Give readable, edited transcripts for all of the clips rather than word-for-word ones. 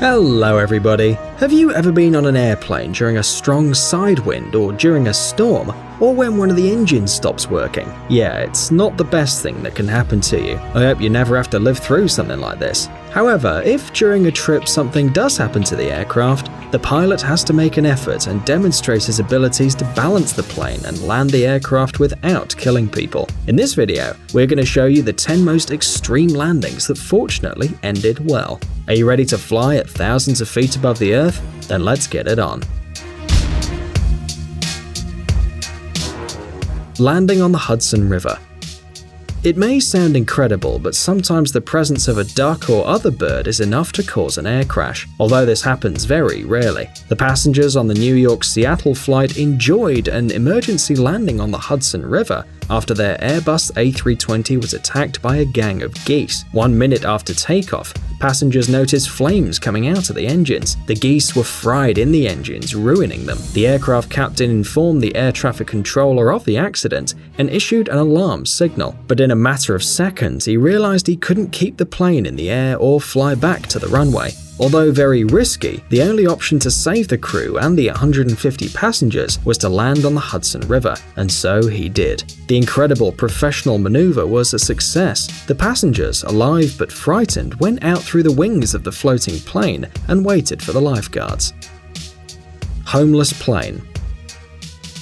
Hello everybody! Have you ever been on an airplane during a strong side wind or during a storm, or when one of the engines stops working? Yeah, it's not the best thing that can happen to you. I hope you never have to live through something like this. However, if during a trip something does happen to the aircraft, the pilot has to make an effort and demonstrate his abilities to balance the plane and land the aircraft without killing people. In this video, we're going to show you the 10 most extreme landings that fortunately ended well. Are you ready to fly at thousands of feet above the earth? Then let's get it on. Landing on the Hudson River. It may sound incredible, but sometimes the presence of a duck or other bird is enough to cause an air crash, although this happens very rarely. The passengers on the New York-Seattle flight enjoyed an emergency landing on the Hudson River after their Airbus A320 was attacked by a gang of geese. 1 minute after takeoff, passengers noticed flames coming out of the engines. The geese were fried in the engines, ruining them. The aircraft captain informed the air traffic controller of the accident and issued an alarm signal. But in a matter of seconds, he realized he couldn't keep the plane in the air or fly back to the runway. Although very risky, the only option to save the crew and the 150 passengers was to land on the Hudson River, and so he did. The incredible professional maneuver was a success. The passengers, alive but frightened, went out through the wings of the floating plane and waited for the lifeguards. Homeless plane.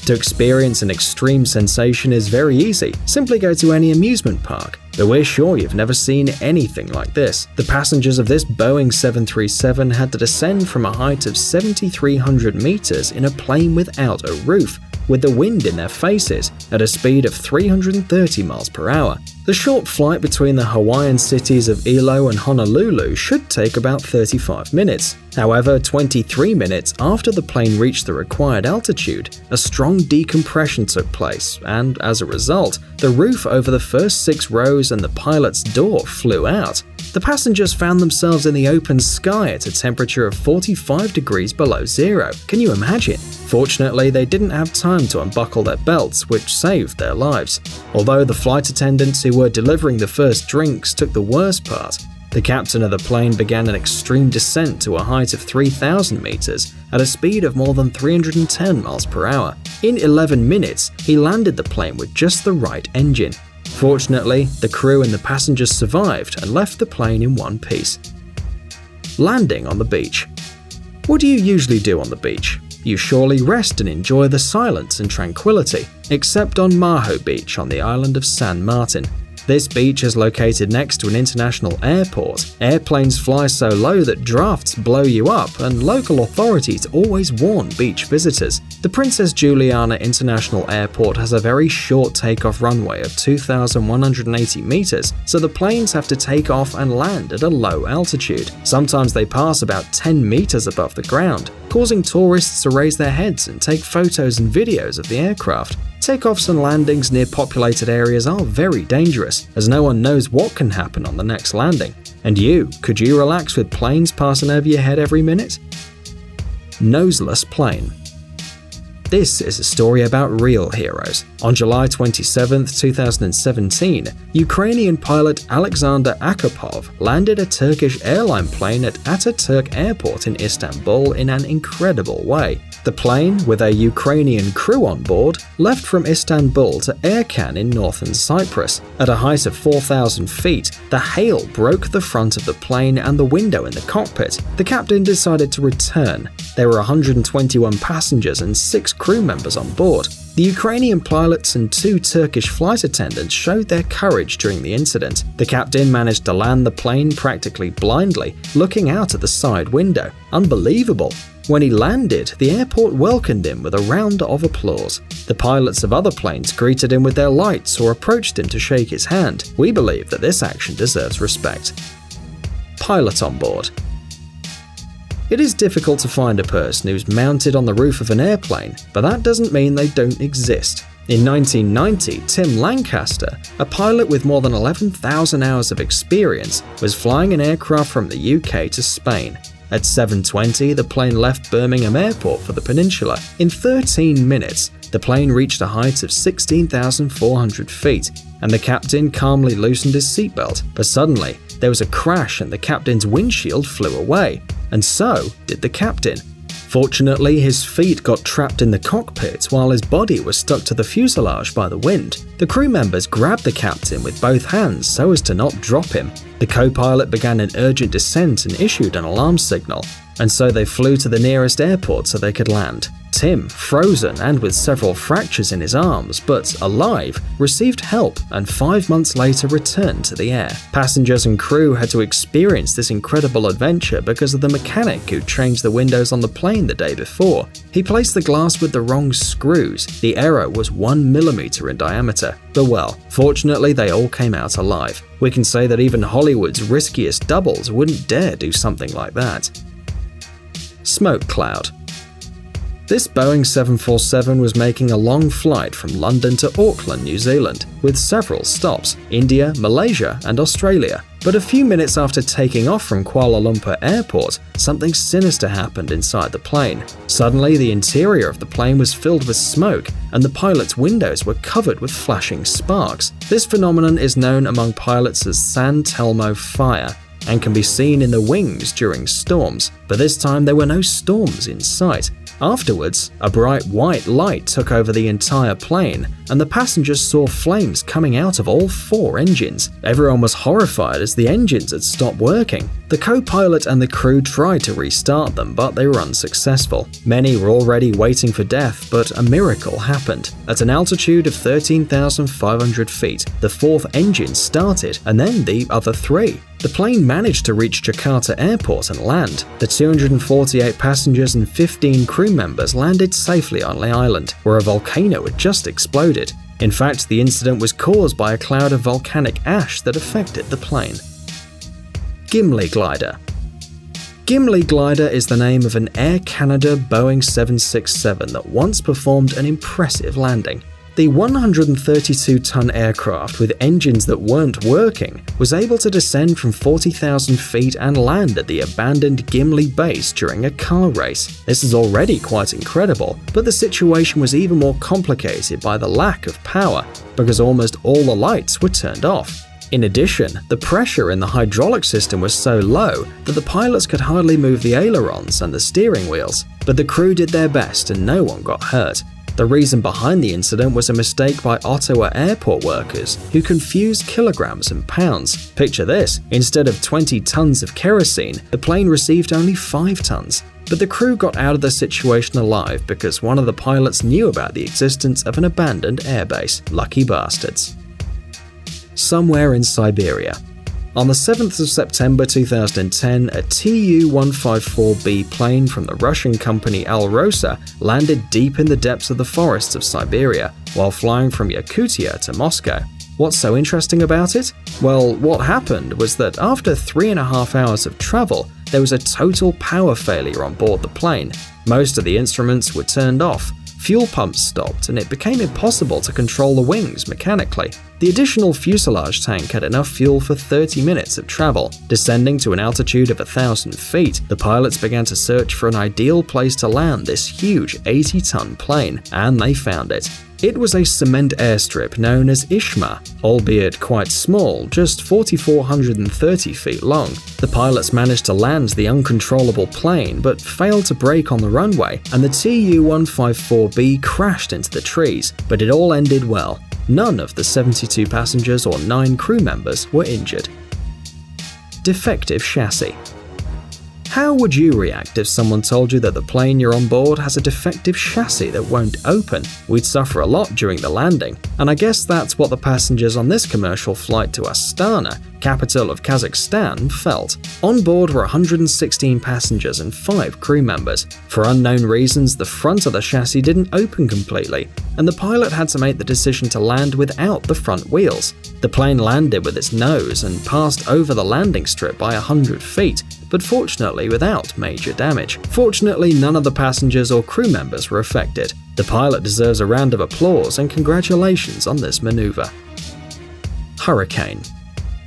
To experience an extreme sensation is very easy. Simply go to any amusement park. But we're sure you've never seen anything like this. The passengers of this Boeing 737 had to descend from a height of 7,300 meters in a plane without a roof, with the wind in their faces at a speed of 330 miles per hour. The short flight between the Hawaiian cities of Ilo and Honolulu should take about 35 minutes. However, 23 minutes after the plane reached the required altitude, a strong decompression took place, and as a result, the roof over the first 6 rows and the pilot's door flew out. The passengers found themselves in the open sky at a temperature of 45 degrees below zero. Can you imagine? Fortunately, they didn't have time to unbuckle their belts, which saved their lives. Although the flight attendants who were delivering the first drinks took the worst part, the captain of the plane began an extreme descent to a height of 3,000 meters at a speed of more than 310 miles per hour. In 11 minutes, he landed the plane with just the right engine. Fortunately, the crew and the passengers survived and left the plane in one piece. Landing on the beach. What do you usually do on the beach? You surely rest and enjoy the silence and tranquility, except on Maho Beach on the island of San Martin. This beach is located next to an international airport. Airplanes fly so low that drafts blow you up, and local authorities always warn beach visitors. The Princess Juliana International Airport has a very short takeoff runway of 2,180 meters, so the planes have to take off and land at a low altitude. Sometimes they pass about 10 meters above the ground, causing tourists to raise their heads and take photos and videos of the aircraft. Takeoffs and landings near populated areas are very dangerous, as no one knows what can happen on the next landing. And could you relax with planes passing over your head every minute? Noseless plane. This is a story about real heroes. On July 27, 2017, Ukrainian pilot Alexander Akopov landed a Turkish airline plane at Ataturk Airport in Istanbul in an incredible way. The plane, with a Ukrainian crew on board, left from Istanbul to Erkan in northern Cyprus. At a height of 4,000 feet, the hail broke the front of the plane and the window in the cockpit. The captain decided to return. There were 121 passengers and 6 crew members on board. The Ukrainian pilots and 2 Turkish flight attendants showed their courage during the incident. The captain managed to land the plane practically blindly, looking out at the side window. Unbelievable! When he landed, the airport welcomed him with a round of applause. The pilots of other planes greeted him with their lights or approached him to shake his hand. We believe that this action deserves respect. Pilot on board. It is difficult to find a person who's mounted on the roof of an airplane, but that doesn't mean they don't exist. In 1990, Tim Lancaster, a pilot with more than 11,000 hours of experience, was flying an aircraft from the UK to Spain. At 7:20, the plane left Birmingham Airport for the peninsula. In 13 minutes, the plane reached a height of 16,400 feet, and the captain calmly loosened his seatbelt. But suddenly, there was a crash and the captain's windshield flew away. and so did the captain. Fortunately, his feet got trapped in the cockpit while his body was stuck to the fuselage by the wind. The crew members grabbed the captain with both hands so as to not drop him. The co-pilot began an urgent descent and issued an alarm signal, and so they flew to the nearest airport so they could land. Tim, frozen and with several fractures in his arms, but alive, received help and 5 months later returned to the air. Passengers and crew had to experience this incredible adventure because of the mechanic who changed the windows on the plane the day before. He placed the glass with the wrong screws. The error was 1 millimeter in diameter. But well, fortunately they all came out alive. We can say that even Hollywood's riskiest doubles wouldn't dare do something like that. Smoke cloud. This Boeing 747 was making a long flight from London to Auckland, New Zealand, with several stops: India, Malaysia, and Australia. But a few minutes after taking off from Kuala Lumpur Airport, something sinister happened inside the plane. Suddenly, the interior of the plane was filled with smoke, and the pilot's windows were covered with flashing sparks. This phenomenon is known among pilots as San Telmo fire, and can be seen in the wings during storms, but this time there were no storms in sight. Afterwards, a bright white light took over the entire plane, and the passengers saw flames coming out of all 4 engines. Everyone was horrified as the engines had stopped working. The co-pilot and the crew tried to restart them, but they were unsuccessful. Many were already waiting for death, but a miracle happened. At an altitude of 13,500 feet, the 4th engine started, and then the other 3. The plane managed to reach Jakarta Airport and land. The 248 passengers and 15 crew members landed safely on the island, where a volcano had just exploded. In fact, the incident was caused by a cloud of volcanic ash that affected the plane. Gimli Glider. Gimli Glider is the name of an Air Canada Boeing 767 that once performed an impressive landing. The 132-ton aircraft with engines that weren't working was able to descend from 40,000 feet and land at the abandoned Gimli base during a car race. This is already quite incredible, but the situation was even more complicated by the lack of power, because almost all the lights were turned off. In addition, the pressure in the hydraulic system was so low that the pilots could hardly move the ailerons and the steering wheels, but the crew did their best and no one got hurt. The reason behind the incident was a mistake by Ottawa airport workers who confused kilograms and pounds. Picture this: instead of 20 tons of kerosene, the plane received only 5 tons. But the crew got out of the situation alive because one of the pilots knew about the existence of an abandoned airbase. Lucky bastards. Somewhere in Siberia. On the 7th of September 2010, a Tu-154B plane from the Russian company Alrosa landed deep in the depths of the forests of Siberia while flying from Yakutia to Moscow. What's so interesting about it? Well, what happened was that after 3.5 hours of travel, there was a total power failure on board the plane. Most of the instruments were turned off. Fuel pumps stopped, and it became impossible to control the wings mechanically. The additional fuselage tank had enough fuel for 30 minutes of travel. Descending to an altitude of 1,000 feet, the pilots began to search for an ideal place to land this huge 80-ton plane, and they found it. It was a cement airstrip known as Ishma, albeit quite small, just 4,430 feet long. The pilots managed to land the uncontrollable plane, but failed to brake on the runway, and the Tu-154B crashed into the trees, but it all ended well. None of the 72 passengers or 9 crew members were injured. Defective chassis. How would you react if someone told you that the plane you're on board has a defective chassis that won't open? We'd suffer a lot during the landing, and I guess that's what the passengers on this commercial flight to Astana, capital of Kazakhstan, felt. On board were 116 passengers and 5 crew members. For unknown reasons, the front of the chassis didn't open completely, and the pilot had to make the decision to land without the front wheels. The plane landed with its nose and passed over the landing strip by 100 feet, but fortunately without major damage. Fortunately, none of the passengers or crew members were affected. The pilot deserves a round of applause and congratulations on this maneuver. Hurricane.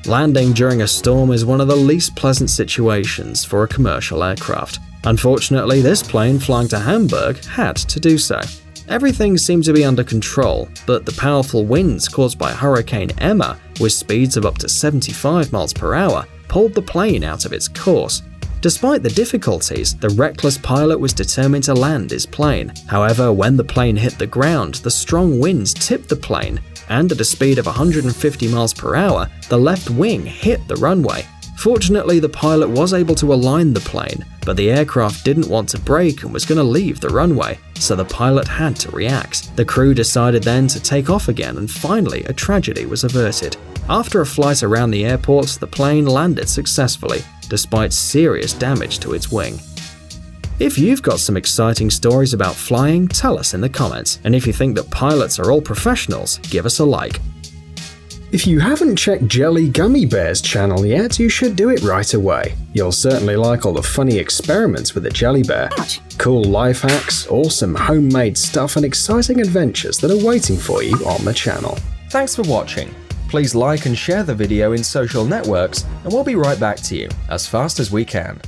Landing during a storm is one of the least pleasant situations for a commercial aircraft. Unfortunately, this plane flying to Hamburg had to do so. Everything seemed to be under control, but the powerful winds caused by Hurricane Emma, with speeds of up to 75 miles per hour, pulled the plane out of its course. Despite the difficulties, the reckless pilot was determined to land his plane. However, when the plane hit the ground, the strong winds tipped the plane, and at a speed of 150 miles per hour, the left wing hit the runway. Fortunately, the pilot was able to align the plane, but the aircraft didn't want to brake and was going to leave the runway, so the pilot had to react. The crew decided then to take off again, and finally a tragedy was averted. After a flight around the airport, the plane landed successfully, despite serious damage to its wing. If you've got some exciting stories about flying, tell us in the comments, and if you think that pilots are all professionals, give us a like. If you haven't checked Jelly Gummy Bear's channel yet, you should do it right away. You'll certainly like all the funny experiments with the jelly bear, cool life hacks, awesome homemade stuff, and exciting adventures that are waiting for you on the channel. Thanks for watching. Please like and share the video in social networks, and we'll be right back to you as fast as we can.